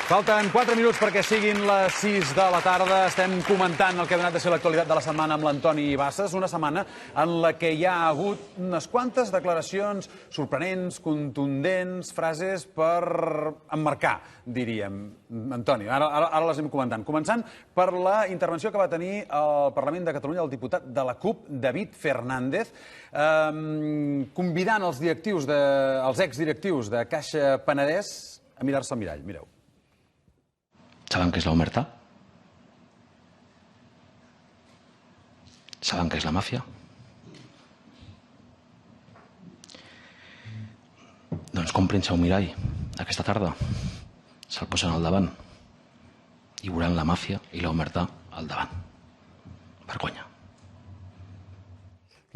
Falten 4 minuts perquè siguin les 6 de la tarda. Estem comentant el que ha donat de ser l'actualitat de la setmana amb l'Antoni Bassas, una setmana en la que hi ha hagut unes quantes declaracions sorprenents, contundents, frases per emmarcar, diríem. Antoni, ara les anem comentant. Començant per la intervenció que va tenir al Parlament de Catalunya el diputat de la CUP, David Fernández, convidant els exdirectius de Caixa Penedès a mirar-se al mirall. Mireu. ¿Saben qué es la omertà? ¿Saben qué es la mafia? Doncs comprin-se un mirall aquesta tarda, se'l posen al davant i veuran la màfia i l'omertà al davant. Vergonya.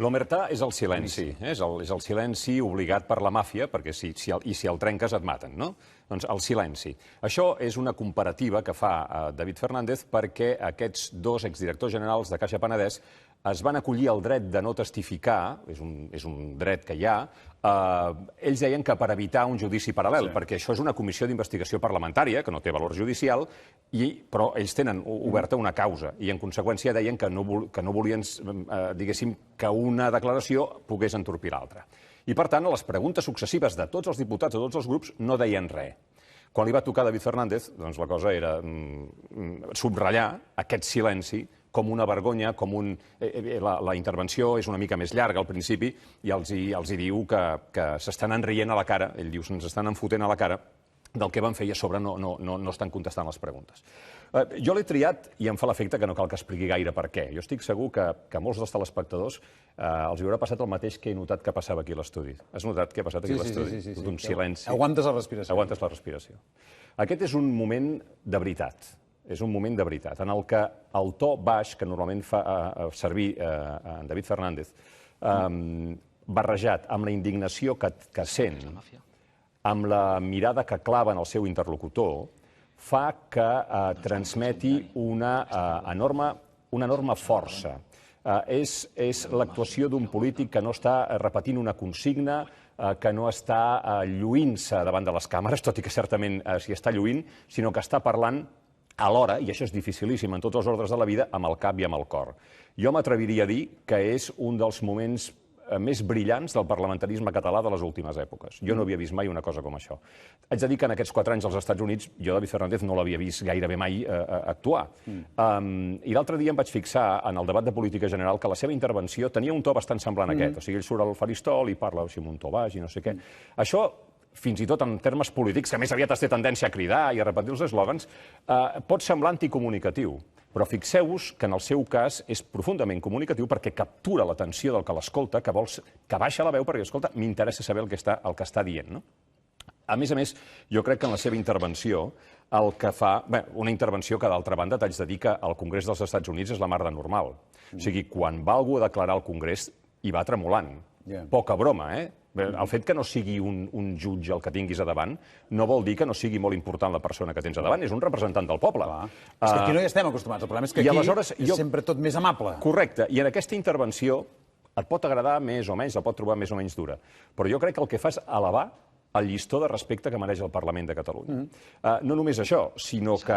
L'omertà és el silenci, és el silenci obligat per la màfia, perquè si el trenques et maten, no? Doncs el silenci. Això és una comparativa que fa David Fernández perquè aquests dos exdirectors generals de Caixa Penedès es van acollir al dret de no testificar, és un dret que hi ha, ells deien que per evitar un judici paral·lel, perquè això és una comissió d'investigació parlamentària, que no té valor judicial, però ells tenen oberta una causa, i en conseqüència deien que no volien, diguéssim, que una declaració pogués entorpir l'altra. I per tant, a les preguntes successives de tots els diputats de tots els grups no deien res. Quan li va tocar a David Fernández, doncs la cosa era subratllar aquest silenci com una vergonya, la intervenció és una mica més llarga al principi i els diu que s'estan enrient a la cara, ell diu, se'ns estan enfotent a la cara del que van fer i a sobre no estan contestant les preguntes. Jo l'he triat i em fa l'efecte que no cal que expliqui gaire per què. Jo estic segur que a molts dels telespectadors els haurà passat el mateix que he notat que passava aquí a l'estudi. Has notat què ha passat aquí a l'estudi? Sí. Un silenci. Aguantes la respiració. Aguantes la respiració. Aquest és un moment de veritat. És un moment de veritat, en el que el to baix, que normalment fa servir en David Fernández, barrejat amb la indignació que sent, amb la mirada que clava en el seu interlocutor, fa que transmeti una enorme força. És l'actuació d'un polític que no està repetint una consigna, que no està lluint-se davant de les càmeres, tot i que certament s'hi està lluint, sinó que està parlant alhora, i això és dificilíssim en tots els ordres de la vida, amb el cap i amb el cor. Jo m'atreviria a dir que és un dels moments més brillants del parlamentarisme català de les últimes èpoques. Jo no havia vist mai una cosa com això. Haig de dir que en aquests 4 anys als Estats Units jo, David Fernández, no l'havia vist gairebé mai actuar. I l'altre dia em vaig fixar en el debat de política general que la seva intervenció tenia un to bastant semblant a aquest. O sigui, ell surt al faristol i parla així amb un to baix i no sé què. Això, fins i tot en termes polítics, que més aviat es té tendència a cridar i a repetir els eslògans, pot semblar anticomunicatiu. Però fixeu-vos que en el seu cas és profundament comunicatiu perquè captura l'atenció del que l'escolta, que baixa la veu perquè, escolta, m'interessa saber el que està dient. A més, jo crec que en la seva intervenció el que fa... Una intervenció que, d'altra banda, t'haig de dir que el Congrés dels Estats Units és la mar de normal. O sigui, quan va algú a declarar al Congrés, hi va tremolant. Poca broma, El fet que no sigui un jutge el que tinguis a davant no vol dir que no sigui molt important la persona que tens a davant. És un representant del poble. És que aquí no hi estem acostumats. El problema és que aquí és sempre tot més amable. Correcte. I en aquesta intervenció et pot agradar més o menys, la pot trobar més o menys dura. Però jo crec que el que fa és elevar el llistó de respecte que mereix el Parlament de Catalunya. No només això, sinó que,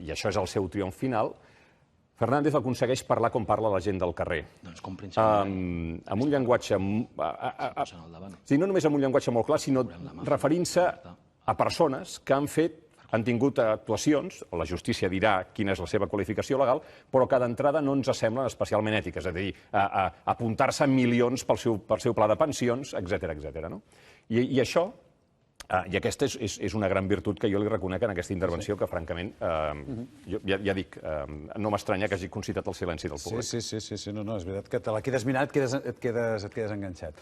i això és el seu triomf final, Fernández aconsegueix parlar com parla la gent del carrer. Amb un llenguatge... No només amb un llenguatge molt clar, sinó referint-se a persones que han tingut actuacions, la justícia dirà quina és la seva qualificació legal, però que d'entrada no ens semblen especialment ètiques, és a dir, apuntar-se milions pel seu pla de pensions, etc. I això, i aquesta és una gran virtut que jo li reconec en aquesta intervenció, que francament, ja dic, no m'estranya que hagi concitat el silenci del públic. Sí, no, és veritat que te la quedes mirant, et quedes enganxat.